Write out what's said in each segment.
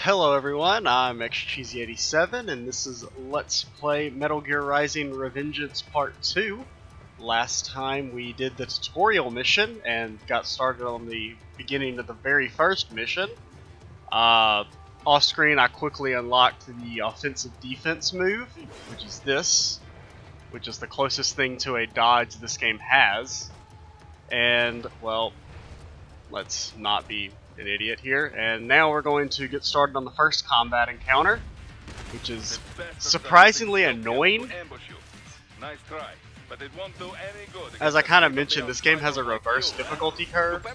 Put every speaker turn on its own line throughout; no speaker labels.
Hello everyone, I'm XCheesy87 and this is Let's Play Metal Gear Rising Revengeance Part 2. Last time we did the tutorial mission and got started on the beginning of the very first mission. Off screen I quickly unlocked the offensive-defense move, which is this, which is the closest thing to a dodge this game has. And, well, let's not be an idiot here, and now we're going to get started on the first combat encounter, which is surprisingly annoying. As I kind of mentioned, this game has a reverse difficulty curve,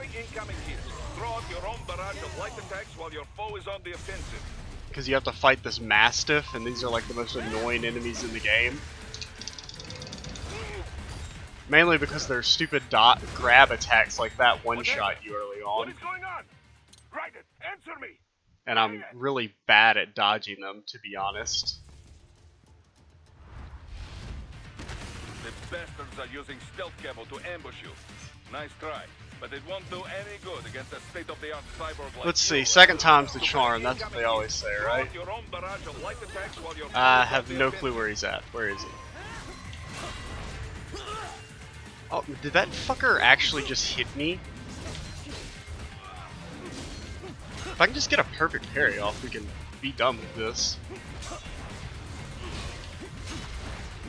because you have to fight this Mastiff, and these are like the most annoying enemies in the game. Mainly because their stupid grab attacks like that one-shot you early on.
What is going on? Write it. Answer me.
And I'm really bad at dodging them, to be honest.
The bastards are using stealth camo to ambush you. Nice try, but it won't do any good against a state-of-the-art cyborg like
Let's
you.
see, second time's the charm, that's what they always say, right? I have no clue where he's at. Where is he? Oh, did that fucker actually just hit me? If I can just get a perfect parry off, we can be done with this.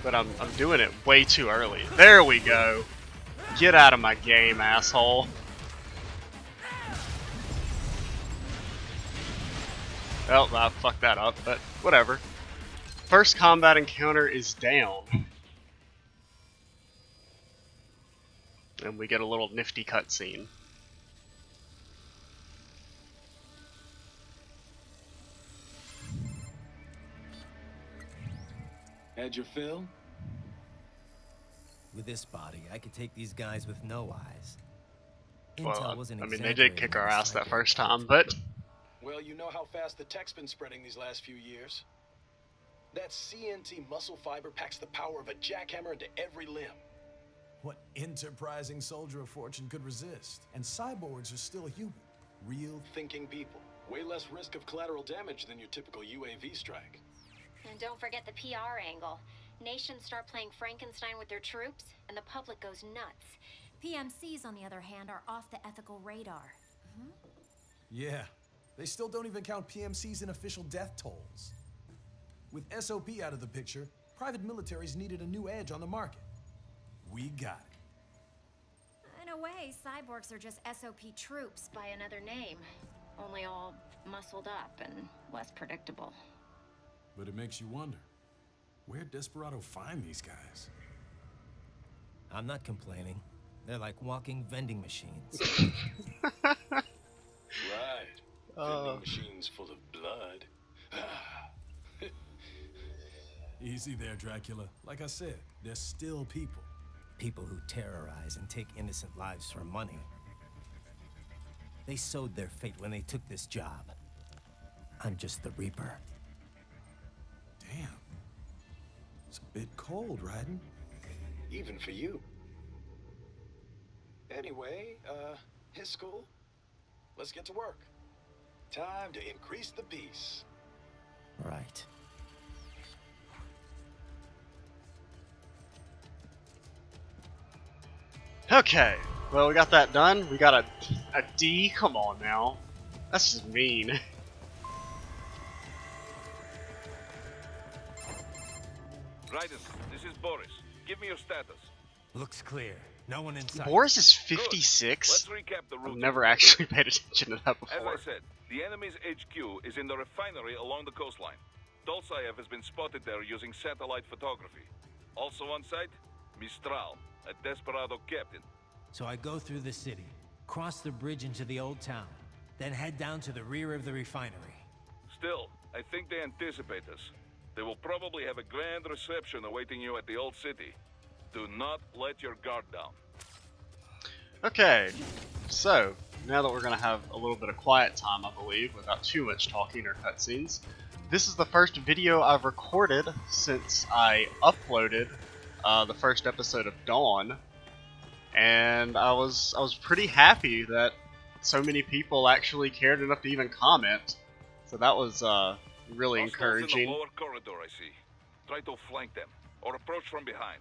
But I'm doing it way too early. There we go. Get out of my game, asshole. Well, I fucked that up, but whatever. First combat encounter is down. And we get a little nifty cutscene.
Had your fill?
With this body, I could take these guys with no eyes.
Well, I mean, they did kick our ass that first time, but...
Well, you know how fast the tech's been spreading these last few years. That CNT muscle fiber packs the power of a jackhammer into every limb.
What enterprising soldier of fortune could resist? And cyborgs are still human. Real
thinking people. Way less risk of collateral damage than your typical UAV strike.
And don't forget the PR angle. Nations start playing Frankenstein with their troops, and the public goes nuts.
PMCs, on the other hand, are off the ethical radar.
Yeah, they still don't even count PMCs in official death tolls. With SOP out of the picture, private militaries needed a new edge on the market. We got it.
In a way, cyborgs are just SOP troops
By another name, only all muscled up and less predictable.
But it makes you wonder, where'd Desperado find these guys?
I'm not complaining. They're like walking vending machines.
Right. Vending machines full of blood.
Easy there, Dracula. Like I said, they're still people.
People who terrorize and take innocent lives for money. They sowed their fate when they took this job. I'm just the Reaper.
Damn. It's a bit cold, Raiden.
Even for you. Anyway, his school. Let's get to work. Time to increase the peace.
Right.
Okay, well we got that done. We got a D. Come on now. That's just mean.
Raiden, this is Boris. Give me your status.
Looks clear. No one inside.
Boris is
Good.
56?
Let's recap the route.
I've never actually paid attention to that
As
before.
I said, the enemy's HQ is in the refinery along the coastline. Dolzaev has been spotted there using satellite photography. Also on site, Mistral, a Desperado captain.
So I go through the city, cross the bridge into the old town, then head down to the rear of the refinery.
Still, I think they anticipate us. They will probably have a grand reception awaiting you at the old city. Do not let your guard down.
Okay, so now that we're going to have a little bit of quiet time, I believe, without too much talking or cutscenes, this is the first video I've recorded since I uploaded the first episode of Dawn, and I was pretty happy that so many people actually cared enough to even comment. So that was really
Hostiles
encouraging.
in the lower corridor, I see. Try to flank them, or approach from behind.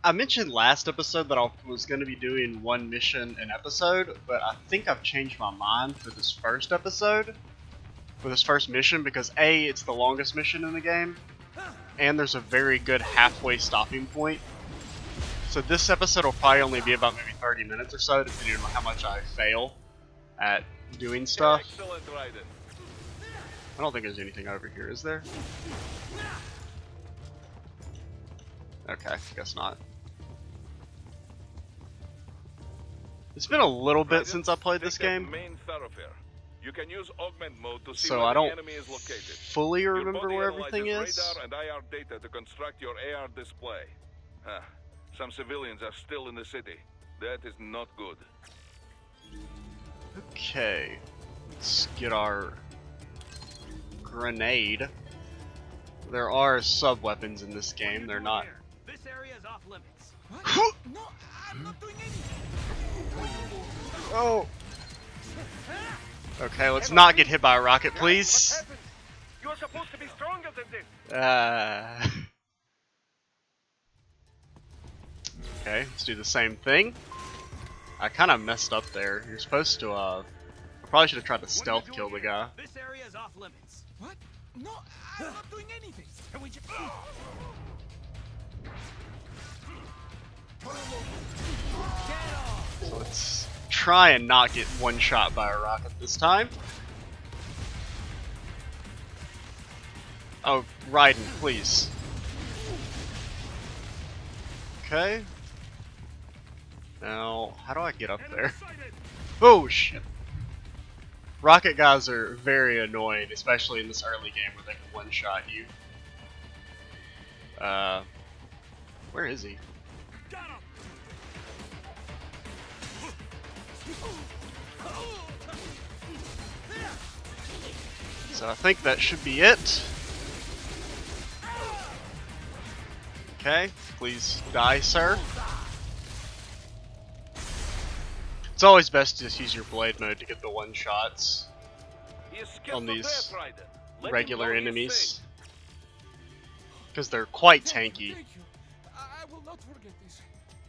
I mentioned last episode that I was going to be doing one mission an episode, but I think I've changed my mind for this first episode, for this first mission, because A, it's the longest mission in the game, and there's a very good halfway stopping point. So this episode will probably only be about maybe 30 minutes or so, depending on how much I fail at doing stuff.
Excellent, Raiden.
I don't think there's anything over here, is there? Okay, I guess not. It's been a little bit since I played this game,
Main thoroughfare. You can use augment mode to see
so
where
I
the
don't
enemy is located.
fully
Your
remember
body
where everything
analyzes
is.
radar and IR data to construct your AR display. Some civilians are still in the city. That is not good.
Okay, let's get our grenade. There are sub-weapons in this game, they're not...
This area is off limits.
No, I'm not doing anything.
Oh! Okay, let's not get hit by a rocket, please.
You're supposed to be stronger than this.
Okay, let's do the same thing. I kind of messed up there. You're supposed to, I probably should have tried to stealth kill the guy.
This area is off limits.
What? No, I'm not doing anything.
Can we just...
So let's try and not get one shot by a rocket this time. Oh, Raiden, please. Okay. Now, how do I get up there? Oh, shit. Rocket guys are very annoying, especially in this early game where they can one-shot you. Where is he? So I think that should be it. Okay, please die, sir. It's always best to just use your blade mode to get the one-shots on these regular enemies, because they're quite tanky.
Thank you. I will not forget this.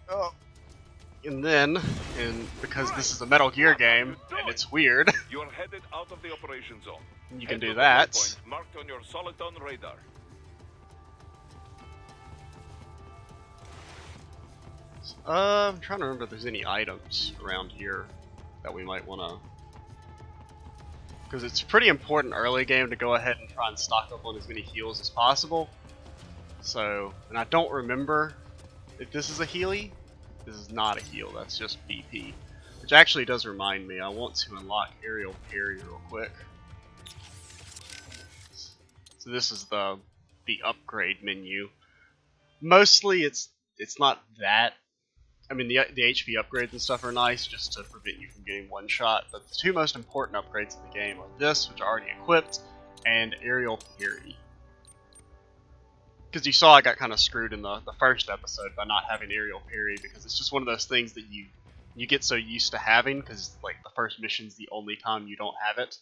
Oh. And then, because this is a Metal Gear game, and it's weird,
You are headed out of the operation zone.
you can
Head to
do
the
that.
waypoint marked on your Soliton radar.
I'm trying to remember if there's any items around here that we might want to... Because it's pretty important early game to go ahead and try and stock up on as many heals as possible. So, and I don't remember if this is a Healy. This is not a heal, that's just BP. Which actually does remind me, I want to unlock aerial parry real quick. So this is the upgrade menu. Mostly it's not that. I mean, the HP upgrades and stuff are nice just to prevent you from getting one shot, but the two most important upgrades in the game are this, which are already equipped, and aerial parry. Because you saw I got kind of screwed in the first episode by not having aerial parry, because it's just one of those things that you get so used to having, because like the first mission's the only time you don't have it.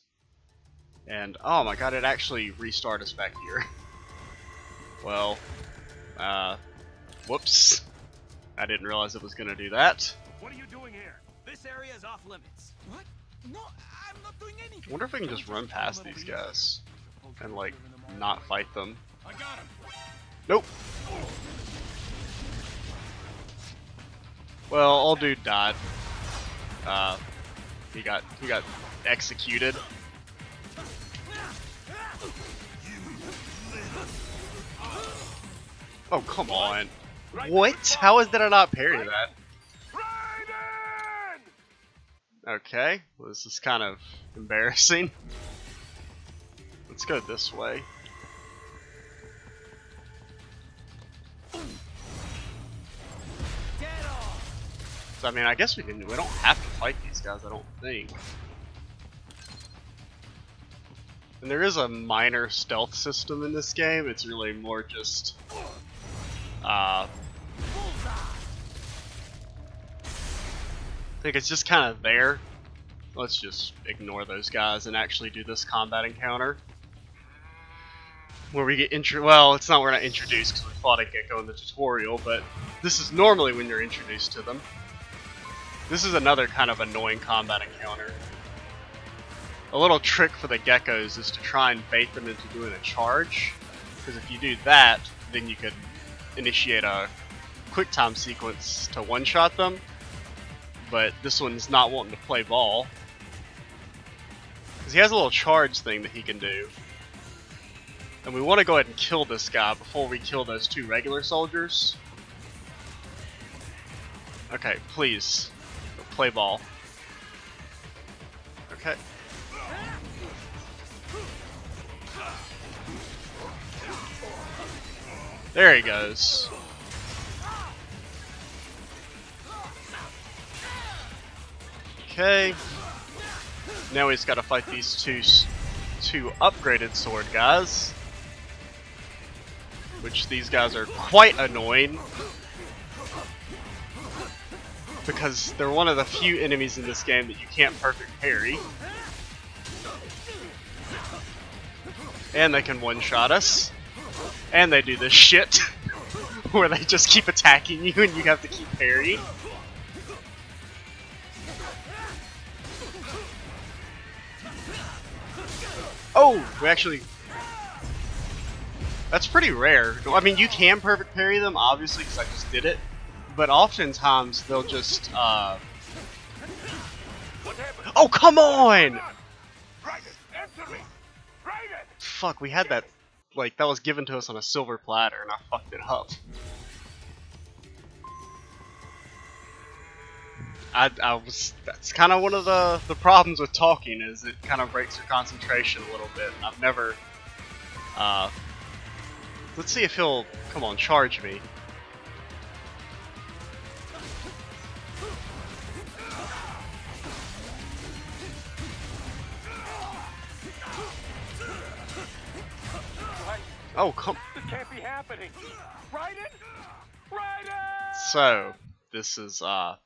And oh my god, it actually restarted us back here. Well, whoops. I didn't realize it was gonna do that.
What are you doing here? This area is off limits.
What? No, I'm not doing anything.
I wonder if I can just run past these guys and like not fight them.
I got him.
Nope. Well, old dude died. He got executed. Oh, come on. What? How is that I not parry that? Okay, well, this is kind of embarrassing. Let's go this way. So, I mean, I guess we don't have to fight these guys, I don't think. And there is a minor stealth system in this game. It's really more just I think it's just kind of there Let's just ignore those guys and actually do this combat encounter. Where we get well, it's not, we're not introduced because we fought a gecko in the tutorial, but this is normally when you're introduced to them. This is another kind of annoying combat encounter. A little trick for the geckos is to try and bait them into doing a charge, because if you do that, then you could initiate a quick time sequence to one-shot them, but this one's not wanting to play ball. Because he has a little charge thing that he can do. And we want to go ahead and kill this guy before we kill those two regular soldiers. Okay, please. Play ball. Okay. There he goes. Okay. Now he's got to fight these two upgraded sword guys. Which these guys are quite annoying. Because they're one of the few enemies in this game that you can't perfect parry. And they can one-shot us. And they do this shit where they just keep attacking you and you have to keep parrying. Oh, we actually... That's pretty rare. I mean, you can perfect parry them, obviously, because I just did it. But oftentimes, they'll just, Oh, come on! Fuck, we had that, like, that was given to us on a silver platter, and I fucked it up. That's kind of one of the problems with talking, is it kind of breaks your concentration a little bit. I've never, let's see if he'll, come on, charge me. Oh, come.
This can't be happening. Raiden? Raiden!
So, this is, like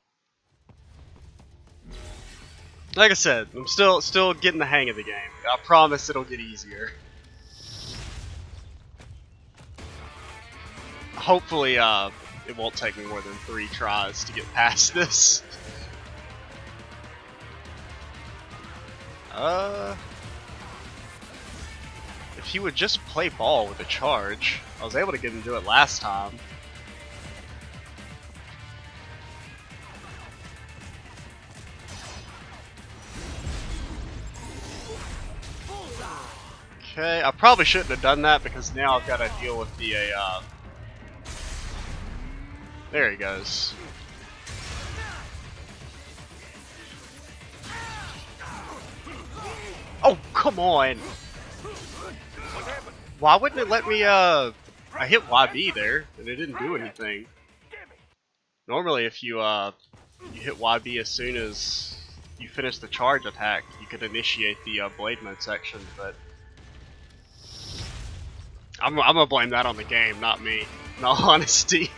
I said, I'm still getting the hang of the game. I promise it'll get easier. Hopefully, it won't take me more than 3 tries to get past this. If he would just play ball with a charge, I was able to get him to do it last time. Okay, I probably shouldn't have done that because now I've got to deal with the there he goes. Oh, come on! Why wouldn't it let me, I hit YB there, and it didn't do anything. Normally if you hit YB as soon as you finish the charge attack, you could initiate the blade mode section, but... I'm gonna blame that on the game, not me, in all honesty.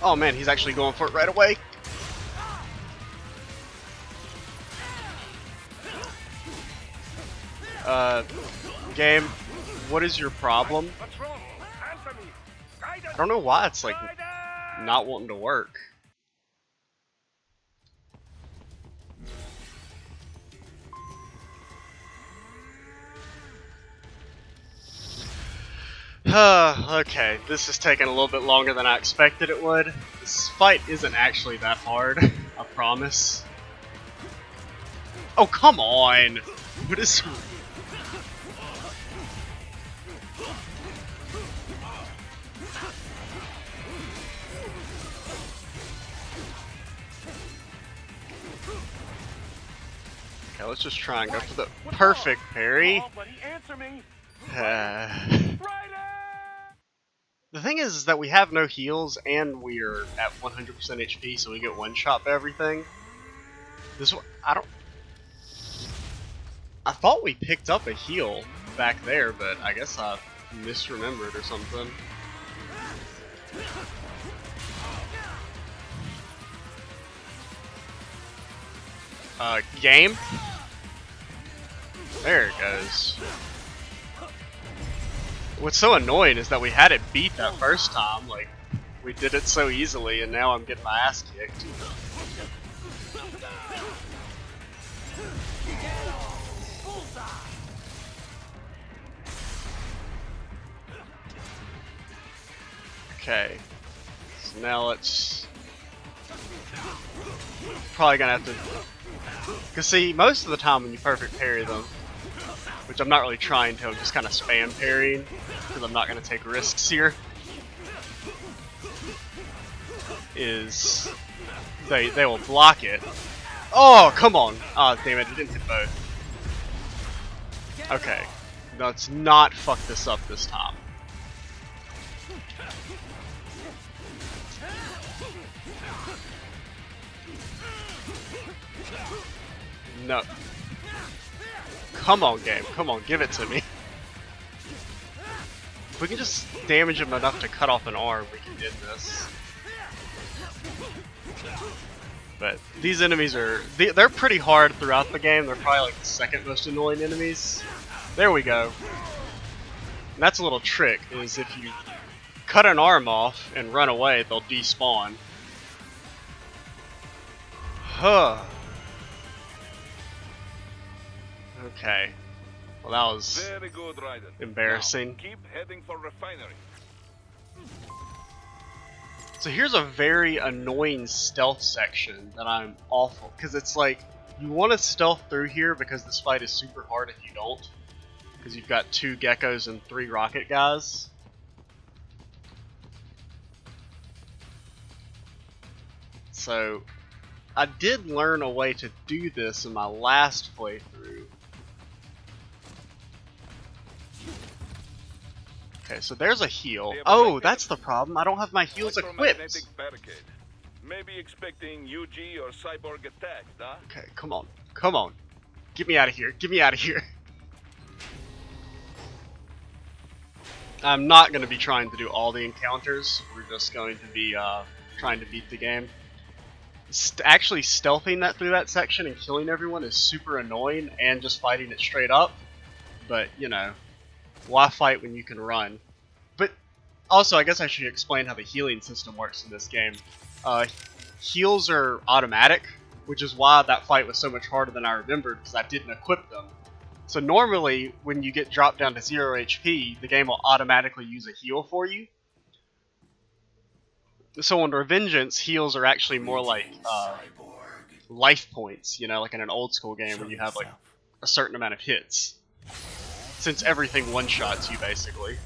Oh man, he's actually going for it right away. Game, what is your problem? I don't know why it's like not wanting to work. Okay, this is taking a little bit longer than I expected it would. This fight isn't actually that hard, I promise. Oh, come on! What is... Okay, let's just try and go for the perfect parry. The thing is that we have no heals and we're at 100% HP, so we get one shot for everything. This one, I thought we picked up a heal back there, but I guess I misremembered or something. game. There it goes. What's so annoying is that we had it beat that first time. Like, we did it so easily, and now I'm getting my ass kicked. Okay. So now let's... Probably gonna have to... Cause see, most of the time when you perfect parry them, which I'm not really trying to, I'm just kind of spam parrying, because I'm not gonna take risks here, is they will block it. Oh, come on! Oh, damn it, it didn't hit both. Okay. Let's not fuck this up this time. No. Come on, game. Come on, give it to me. If we can just damage him enough to cut off an arm, we can end this. But these enemies are... They're pretty hard throughout the game. They're probably like the second most annoying enemies. There we go. And that's a little trick, is if you cut an arm off and run away, they'll despawn. Huh. Okay. Well, that was
very good, Ryder.
embarrassing.
Now, keep heading for refinery.
So here's a very annoying stealth section that I'm awful, because it's like you want to stealth through here because this fight is super hard if you don't, because you've got 2 geckos and 3 rocket guys. So I did learn a way to do this in my last playthrough. Okay, so there's a heal. Oh, that's the problem. I don't have my heals equipped.
Barricade. Maybe expecting UG or cyborg attacks, huh?
Okay, come on. Come on. Get me out of here. Get me out of here. I'm not going to be trying to do all the encounters. We're just going to be trying to beat the game. Actually stealthing that through that section and killing everyone is super annoying, and just fighting it straight up. But, you know, why fight when you can run? But also, I guess I should explain how the healing system works in this game. Heals are automatic, which is why that fight was so much harder than I remembered, because I didn't equip them. So normally, when you get dropped down to 0 HP, the game will automatically use a heal for you. So on Revengeance, heals are actually more like life points, you know, like in an old school game where you have like a certain amount of hits. Since everything one-shots you, basically.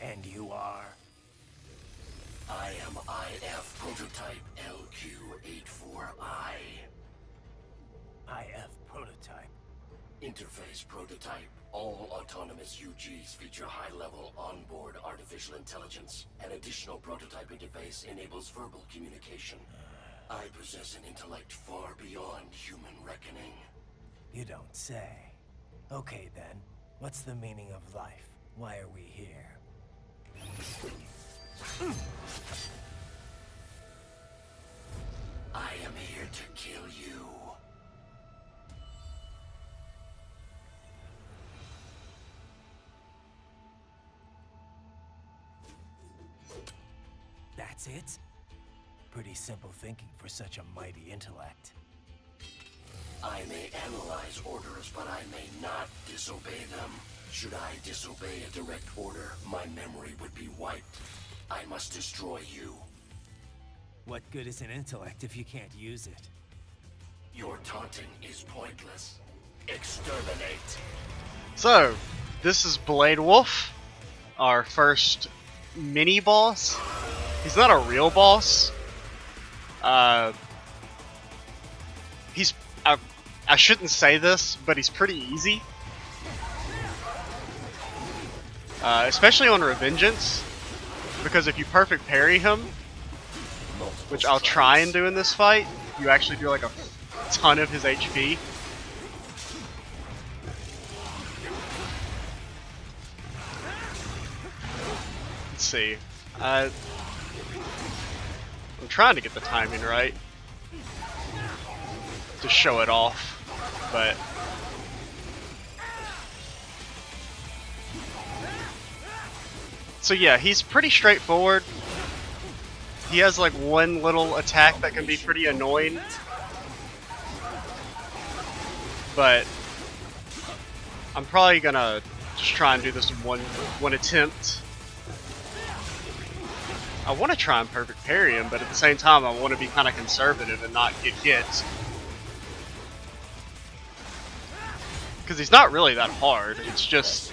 And you are?
I am IF Prototype LQ84I.
IF Prototype.
Interface Prototype. All autonomous UGs feature high-level onboard artificial intelligence. An additional prototype interface enables verbal communication. I possess an intellect far beyond human reckoning.
You don't say. Okay then, what's the meaning of life? Why are we here?
I am here to kill you.
That's it? Pretty simple thinking for such a mighty intellect.
I may analyze orders, but I may not disobey them. Should I disobey a direct order, my memory would be wiped. I must destroy you.
What good is an intellect if you can't use it?
Your taunting is pointless. Exterminate.
So, this is Blade Wolf, our first mini boss. He's not a real boss. He's I shouldn't say this, but he's pretty easy. Especially on Revengeance, because if you perfect parry him, which I'll try and do in this fight, you actually do like a ton of his HP. Let's see. I'm trying to get the timing right to show it off, but so yeah, he's pretty straightforward. He has like one little attack that can be pretty annoying, but I'm probably gonna just try and do this in one attempt. I want to try and perfect parry him, but at the same time I want to be kind of conservative and not get hit. Because he's not really that hard, it's just...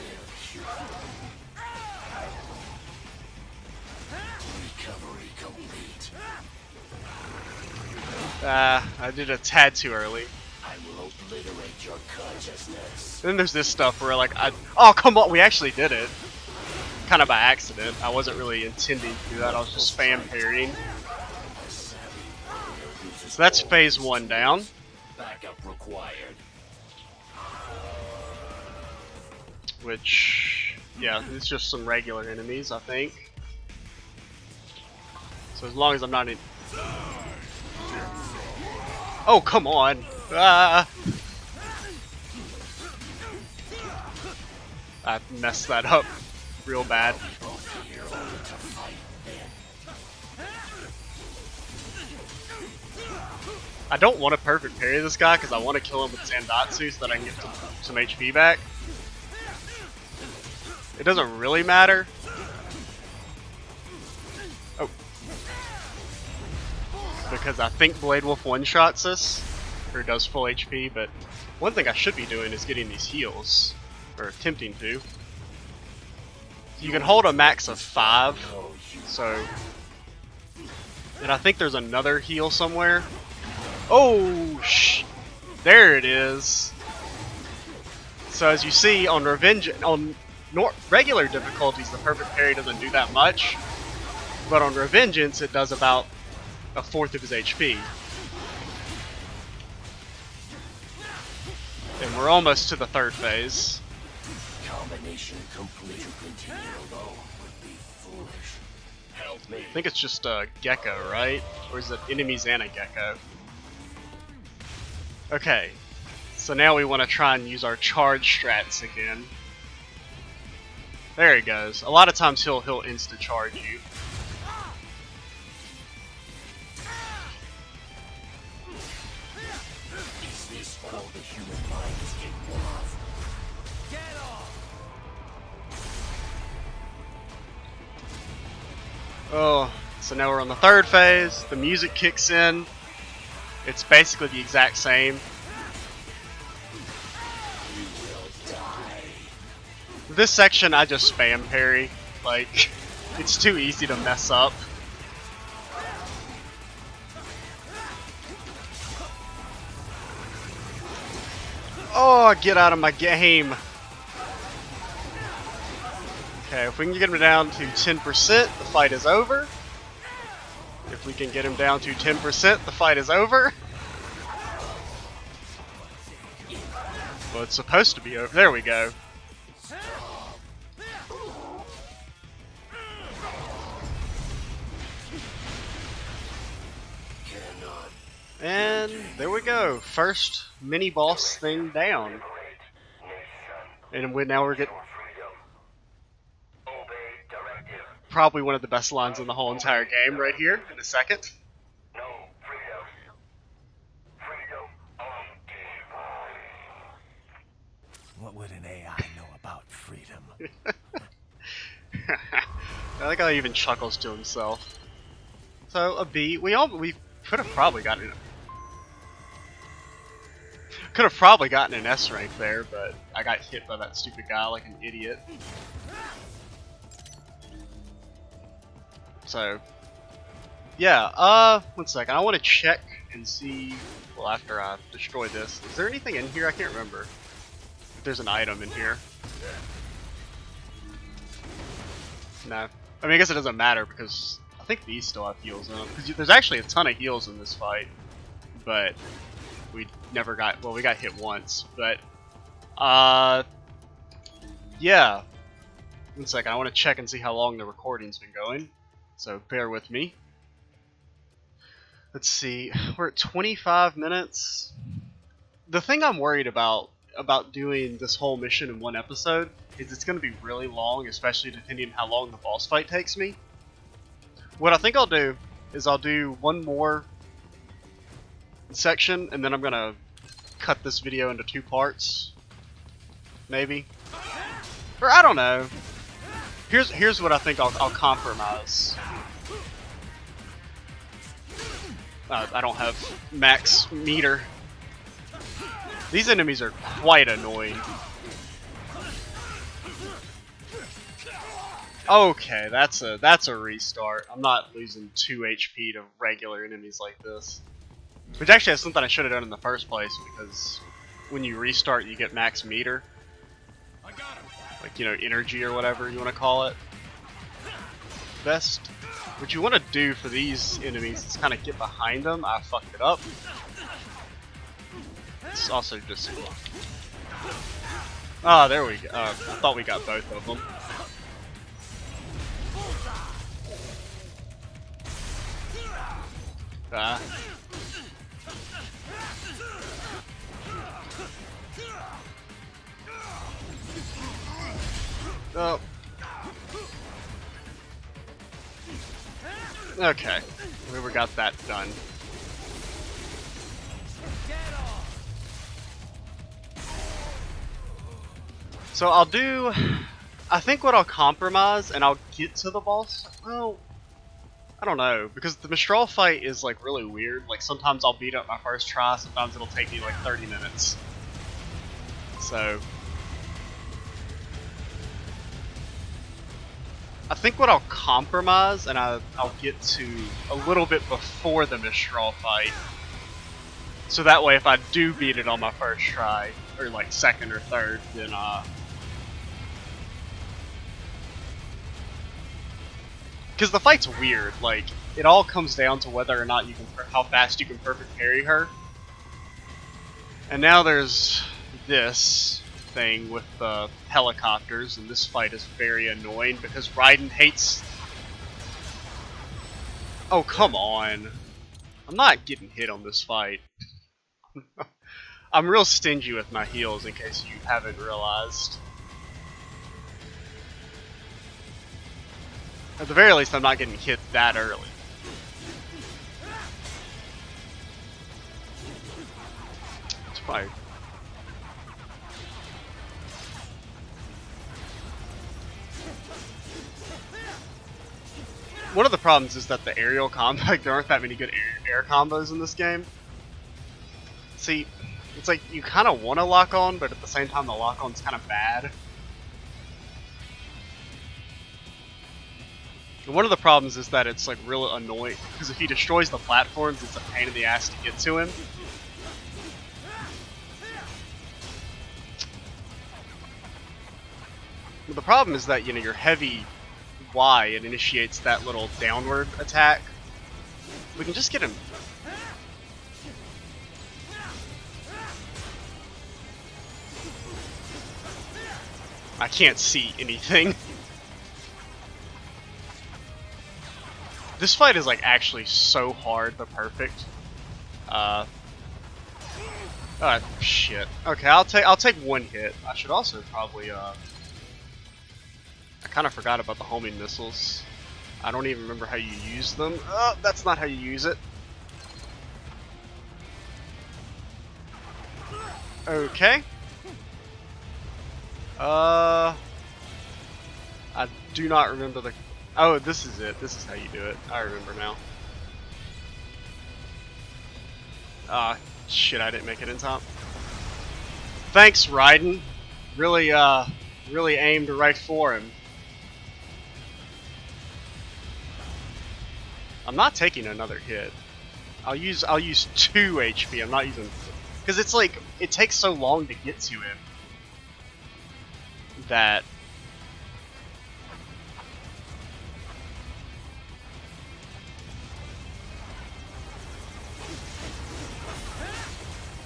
I did a tad too early.
I will obliterate your consciousness.
Then there's this stuff where like, oh come on, we actually did it. Kind of by accident. I wasn't really intending to do that, I was just spam parrying. So that's phase 1 down.
Backup required.
Which, yeah, it's just some regular enemies, I think. So as long as I'm not in... Oh, come on! Ah! I messed that up real bad. I don't want to perfect parry this guy because I want to kill him with Zandatsu so that I can get some HP back. It doesn't really matter. Oh. Because I think Blade Wolf one-shots us, or does full HP, but one thing I should be doing is getting these heals, or attempting to. You can hold a max of 5, so... And I think there's another heal somewhere. Oh, there it is. So as you see on regular difficulties, the perfect parry doesn't do that much, but on Revengeance it does about 1/4 of his HP. And we're almost to the 3rd phase.
Combination complete. To continue alone would be foolish. Help me.
I think it's just a gecko, right? Or is it enemies and a gecko? Okay, so now we want to try and use our charge strats again. There he goes. A lot of times he'll insta charge you.
Is this all the human mind is capable of?
Get off!
Oh, so now we're on the 3rd phase. The music kicks in. It's basically the exact same. This section I just spam parry. Like, it's too easy to mess up. Oh, get out of my game. Okay, if we can get him down to 10%, the fight is over. If we can get him down to 10%, the fight is over. Well, it's supposed to be over. There we go. And there we go. First mini boss thing down. And now we're getting probably one of the best lines in the whole entire game right here in a second.
What would an AI know about freedom?
I like how he even chuckles to himself. So a B. We could have probably gotten an S rank there, but I got hit by that stupid guy like an idiot. So, yeah, one second. I want to check and see, well, after I destroy this, is there anything in here? I can't remember if there's an item in here. No. I mean, I guess it doesn't matter because I think these still have heals in them. Because there's actually a ton of heals in this fight, but we never got, well, we got hit once, but, yeah. One second, I want to check and see how long the recording's been going, so bear with me. Let's see, we're at 25 minutes. The thing I'm worried about doing this whole mission in one episode is it's going to be really long, especially depending on how long the boss fight takes me. What I think I'll do is I'll do one more section, and then I'm going to cut this video into 2 parts. Maybe. Or I don't know. Here's what I think I'll compromise. I don't have max meter. These enemies are quite annoying. Okay, that's a restart. I'm not losing 2 HP to regular enemies like this. Which actually is something I should have done in the first place, because when you restart you get max meter. Like, you know, energy or whatever you want to call it. Best. What you want to do for these enemies is kind of get behind them. I fucked it up. It's also just... Ah, there we go. I thought we got both of them. Ah. Oh. Okay. We got that done. So I'll do... I think what I'll compromise, and I'll get to the boss... Well, I don't know, because the Mistral fight is like really weird. Like sometimes I'll beat up my first try, sometimes it'll take me like 30 minutes. So... I think what I'll compromise, and I'll get to a little bit before the Mistral fight. So that way if I do beat it on my first try, or like second or third, then because the fight's weird, like, it all comes down to whether or not you can, how fast you can perfect parry her. And now there's this thing with the helicopters, and this fight is very annoying because Raiden hates... Oh, come on. I'm not getting hit on this fight. I'm real stingy with my heals, in case you haven't realized. At the very least, I'm not getting hit that early. It's probably... One of the problems is that the aerial combo, like, there aren't that many good air combos in this game. See, it's like you kind of want to lock on, but at the same time the lock on's kind of bad. And one of the problems is that it's like real annoying, because if he destroys the platforms, it's a pain in the ass to get to him. But the problem is that, you know, your heavy Y, it initiates that little downward attack. We can just get him. I can't see anything. This fight is like actually so hard, but perfect. Shit. Okay, I'll take one hit. I should also probably I kind of forgot about the homing missiles. I don't even remember how you use them. That's not how you use it. Okay. I do not remember the... Oh, this is it. This is how you do it. I remember now. Shit, I didn't make it in time. Thanks, Raiden. Really, really aimed right for him. I'm not taking another hit. I'll use 2 HP. I'm not using, because it's like it takes so long to get to him that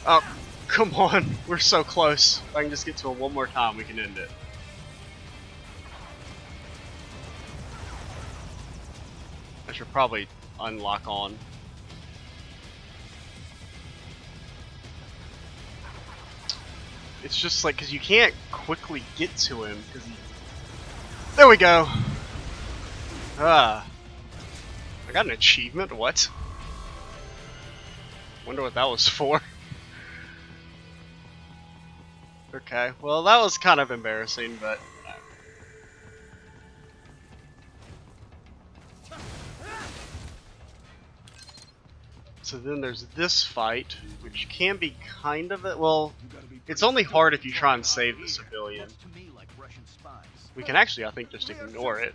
oh, come on, we're so close. If I can just get to him one more time, we can end it. I should probably unlock on. It's just like, because you can't quickly get to him, because he... There we go! Ah. I got an achievement? What? Wonder what that was for. Okay, well that was kind of embarrassing, but... So then there's this fight, which can be kind of it. Well, it's only hard if you try and save the civilian. We can actually, I think, just ignore it.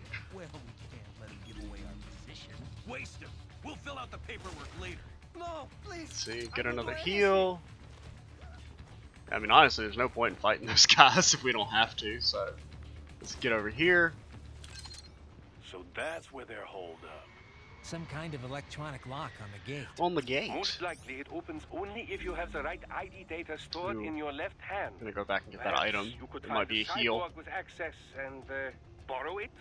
We'll fill out the paperwork later. No, please.
Let's see, get another heal. I mean, honestly, there's no point in fighting those guys if we don't have to. So let's get over here.
So that's where they're holed up.
Some kind of electronic lock on the gate.
On the gate.
Most likely it opens only if you have the right ID data stored in your left hand.
I'm gonna go back and get
Perhaps
that item.
You could
It might be a
find
heal.
cyborg with access and borrow it.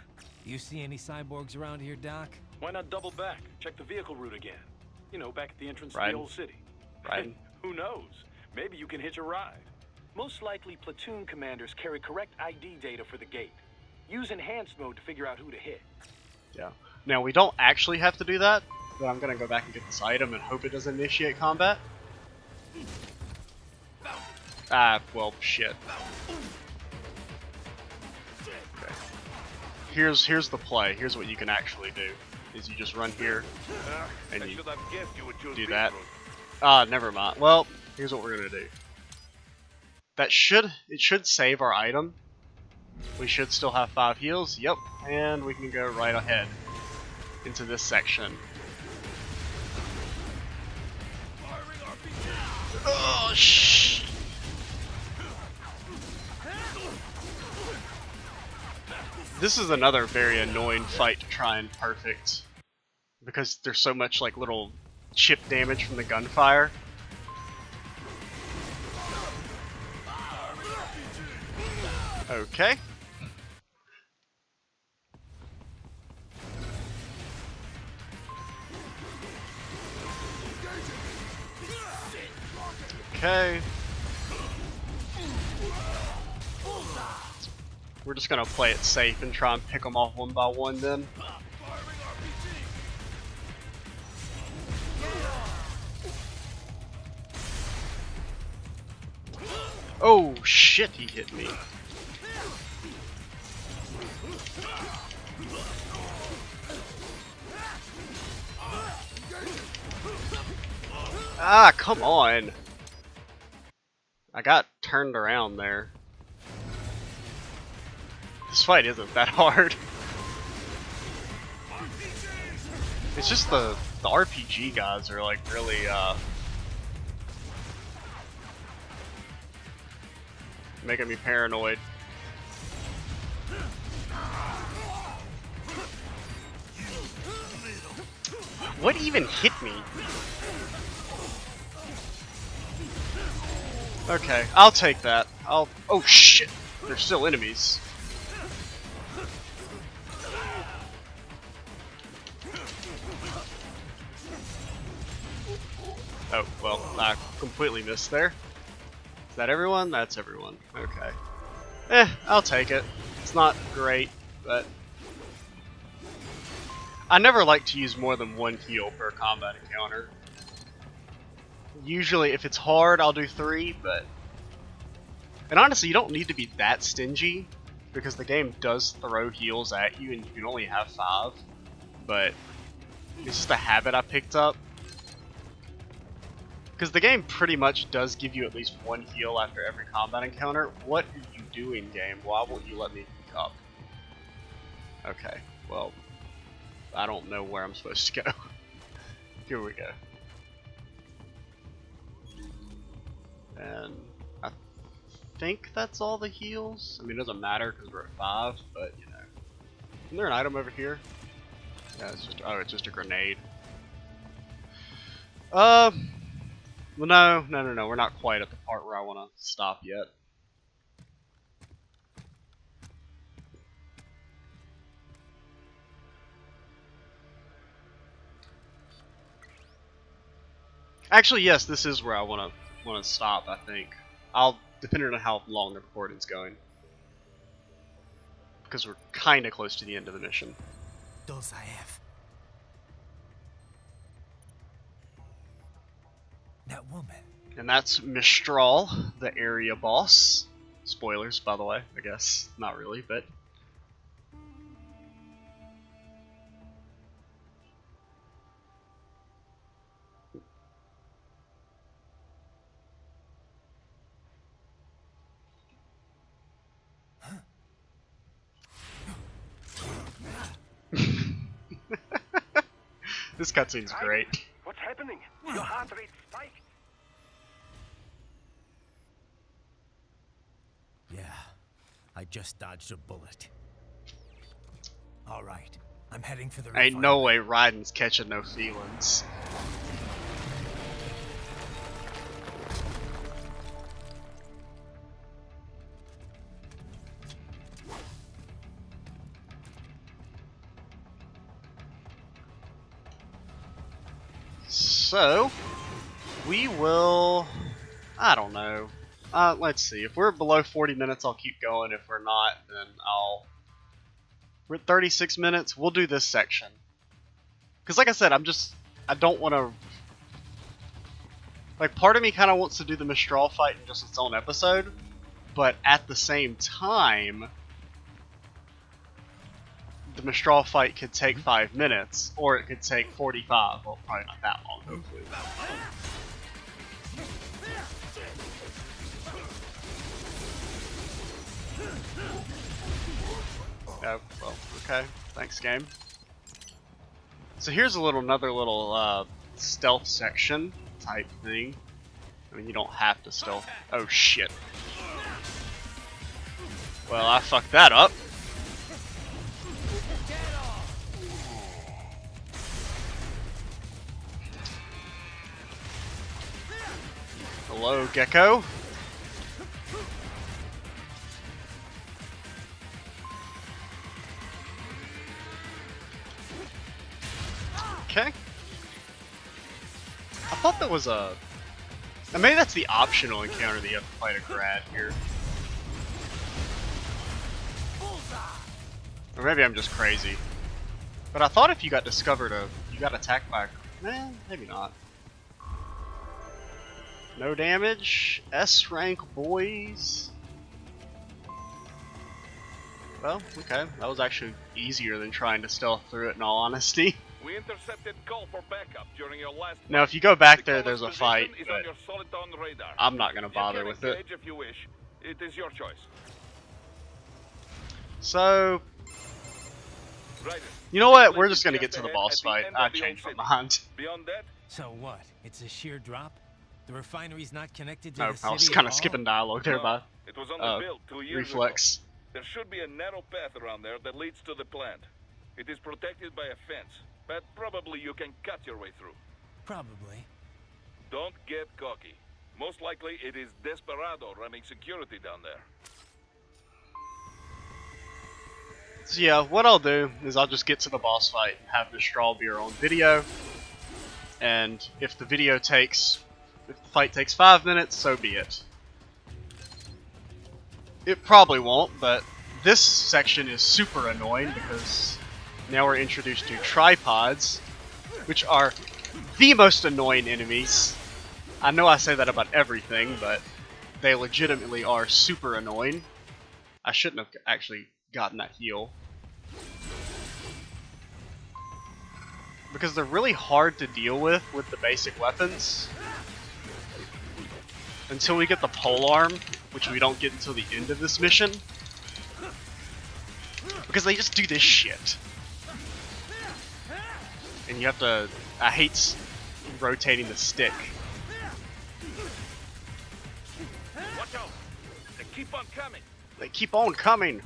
You see any cyborgs around here, Doc?
Why not double back? Check the vehicle route again. You know, back at the entrance to
Right.
the old city.
Right.
Who knows? Maybe you can hitch a ride. Most likely, platoon commanders carry correct ID data for the gate. Use enhanced mode to figure out who to hit.
Yeah. Now, we don't actually have to do that, but I'm gonna go back and get this item and hope it doesn't initiate combat. Ah, well, shit. Okay. Here's the play. Here's what you can actually do. Is you just run here, and
I
you
should have guessed you would choose
do
this
that.
route.
Ah, never mind. Well, here's what we're gonna do. It should save our item. We should still have 5 heals. Yep, and we can go right ahead into this section. Oh, shh. This is another very annoying fight to try and perfect, because there's so much like little chip damage from the gunfire. Okay. Okay. We're just gonna play it safe and try and pick them off one by one then. Oh shit, he hit me. Ah, come on. I got turned around there. This fight isn't that hard. It's just the RPG guys are like really making me paranoid. What even hit me? Okay, I'll take that. Oh shit! They're still enemies. Oh, well, I completely missed there. Is that everyone? That's everyone. Okay. I'll take it. It's not great, but... I never like to use more than 1 heal per combat encounter. Usually, if it's hard, I'll do 3, but... And honestly, you don't need to be that stingy, because the game does throw heals at you, and you can only have 5. But it's just a habit I picked up. Because the game pretty much does give you at least 1 heal after every combat encounter. What are you doing, game? Why won't you let me pick up? Okay, well, I don't know where I'm supposed to go. here we go. And I think that's all the heals. I mean, it doesn't matter because we're at 5, but you know. Isn't there an item over here? Yeah, it's just, oh, it's just a grenade. Well, no, we're not quite at the part where I want to stop yet. Actually, yes, this is where I want to stop. I think depending on how long the recording's going, because we're kind of close to the end of the mission.
Dolzaev. That woman.
And that's Mistral, the area boss. Spoilers, by the way. I guess not really, but. This cutscene's great.
What's happening? Your heart rate spiked.
Yeah, I just dodged a bullet. All right, I'm heading for the
Ain't
refinery.
no way Raiden's catching no feelings. So, we will, I don't know, let's see, if we're below 40 minutes I'll keep going, if we're not then we're at 36 minutes, we'll do this section. Because like I said, I don't want to, like part of me kind of wants to do the Mistral fight in just its own episode, but at the same time, the Mistral fight could take 5 minutes, or it could take 45. Well, probably not that long, hopefully. Oh, well, okay. Thanks, game. So here's another little stealth section type thing. I mean, you don't have to stealth. Oh, shit. Well, I fucked that up. Hello, Gecko. Okay. I thought that was a... And maybe that's the optional encounter that you have to fight a grad here. Or maybe I'm just crazy. But I thought if you got discovered, you got attacked by a... maybe not. No damage. S rank, boys. Well, okay. That was actually easier than trying to stealth through it, in all honesty.
We intercepted call for backup during your last
Now, if you go back there,
Caller's
there's a
position
fight,
is
but
on your Soliton radar.
I'm not gonna bother
You can
with it.
engage if you wish. It is your choice.
So,
Raiden,
you know what?
this
We're
place
just
is
gonna get to the
ahead
boss
at the
fight.
end
I
of the
changed my
old city.
mind.
Beyond that,
So what? It's a sheer drop? The refinery's not connected to
Oh,
the city
I was
at
kind of
all?
skipping dialogue there,
no,
by
it was underbuilt 2 years
reflex.
ago. There should be a narrow path around there that leads to the plant. It is protected by a fence, but probably you can cut your way through.
Probably.
Don't get cocky. Most likely it is Desperado running security down there.
So yeah, what I'll do is I'll just get to the boss fight and have Mistral be our own video. And if the fight takes 5 minutes, so be it. It probably won't, but this section is super annoying because now we're introduced to tripods, which are the most annoying enemies. I know I say that about everything, but they legitimately are super annoying. I shouldn't have actually gotten that heal. Because they're really hard to deal with the basic weapons. Until we get the polearm, which we don't get until the end of this mission. Because they just do this shit. And you have to... I hate rotating the stick.
Watch out! They keep on coming.
They keep on coming.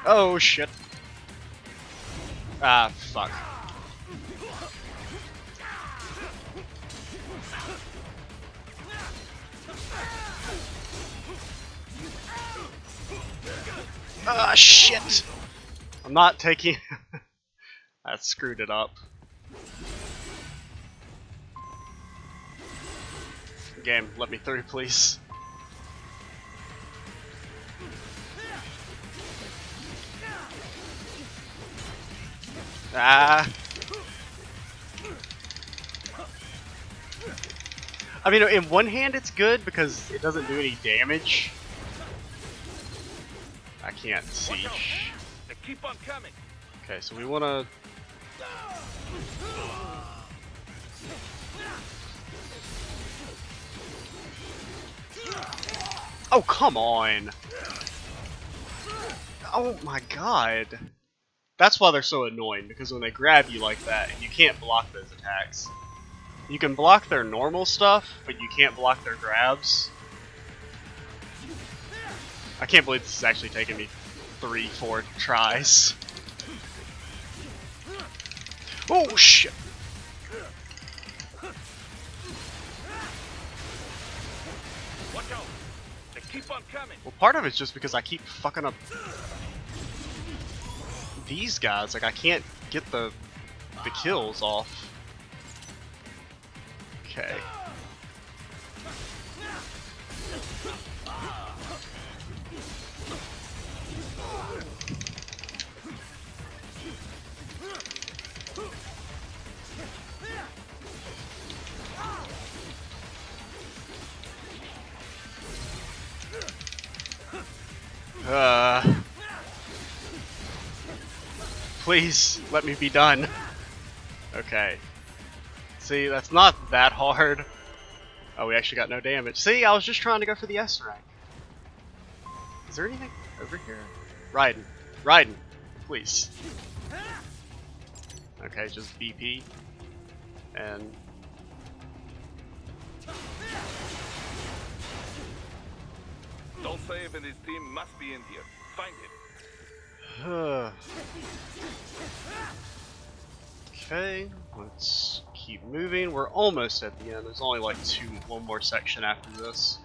Oh shit. Ah, fuck. Ah, shit! I'm not taking... That screwed it up. Game, let me through, please. Ah. I mean, in one hand it's good because it doesn't do any damage. I can't see.
They keep on coming.
Okay, so we want to... Oh, come on! Oh my god! That's why they're so annoying, because when they grab you like that, you can't block those attacks. You can block their normal stuff, but you can't block their grabs. I can't believe this is actually taking me 3-4 tries. Oh shit!
Watch out! They keep on coming.
Well, part of it's just because I keep fucking up these guys. Like, I can't get the kills off. Okay. Please, let me be done. Okay. See, that's not that hard. Oh, we actually got no damage. See, I was just trying to go for the S rank. Is there anything over here? Raiden. Raiden. Please. Okay, just BP. And...
Dolsaev and his team must be in here. Find him.
Okay, let's keep moving. We're almost at the end. There's only like one more section after this.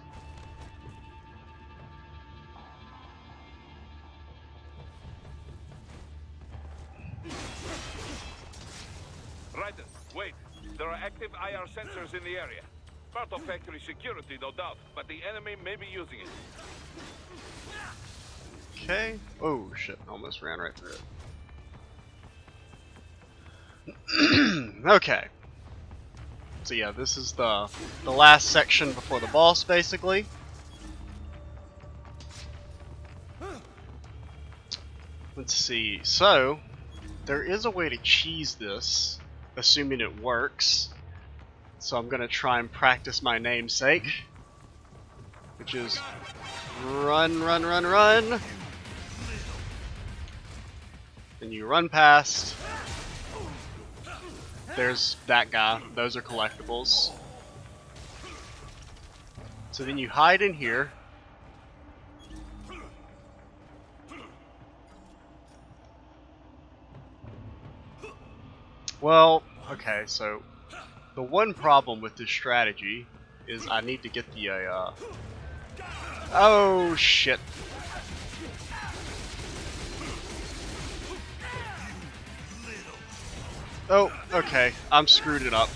Raiden, wait. There are active IR sensors in the area. Part of factory security, no doubt, but the enemy may be using it.
Okay. Oh shit, almost ran right through it. Okay. So yeah, this is the last section before the boss, basically. Let's see. So, there is a way to cheese this, assuming it works. So I'm gonna try and practice my namesake, which is run, run, run, run. And you run past. There's that guy. Those are collectibles. So then you hide in here. Well, okay, so the one problem with this strategy is I need to get the oh shit. Oh, okay. I'm screwed it up.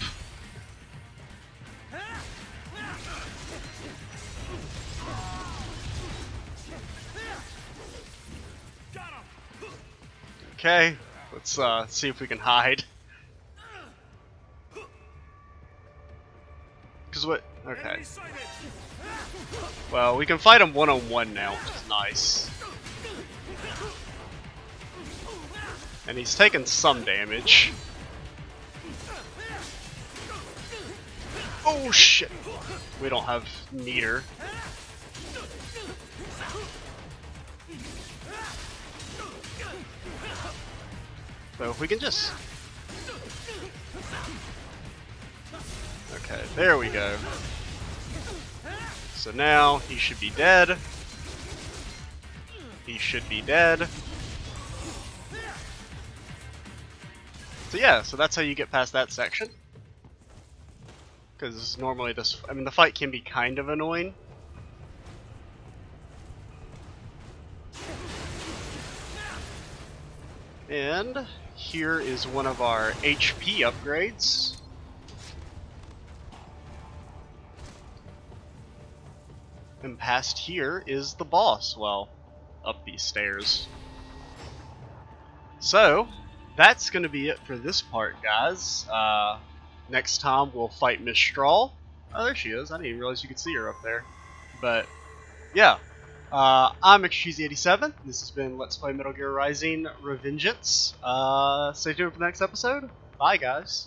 Okay, let's see if we can hide. Cause what? Okay. Well, we can fight him one-on-one now, which is nice. And he's taken some damage. Oh shit! We don't have meter. So if we can just... Okay, there we go. So now he should be dead. He should be dead. So yeah, so that's how you get past that section. Because normally this, I mean, the fight can be kind of annoying. And here is one of our HP upgrades. And past here is the boss, well, up these stairs. So, that's going to be it for this part, guys. Next time we'll fight Miss Straw. Oh, there she is. I didn't even realize you could see her up there. But, yeah. I'm McCheesy87. This has been Let's Play Metal Gear Rising Revengeance. Stay tuned for the next episode. Bye, guys.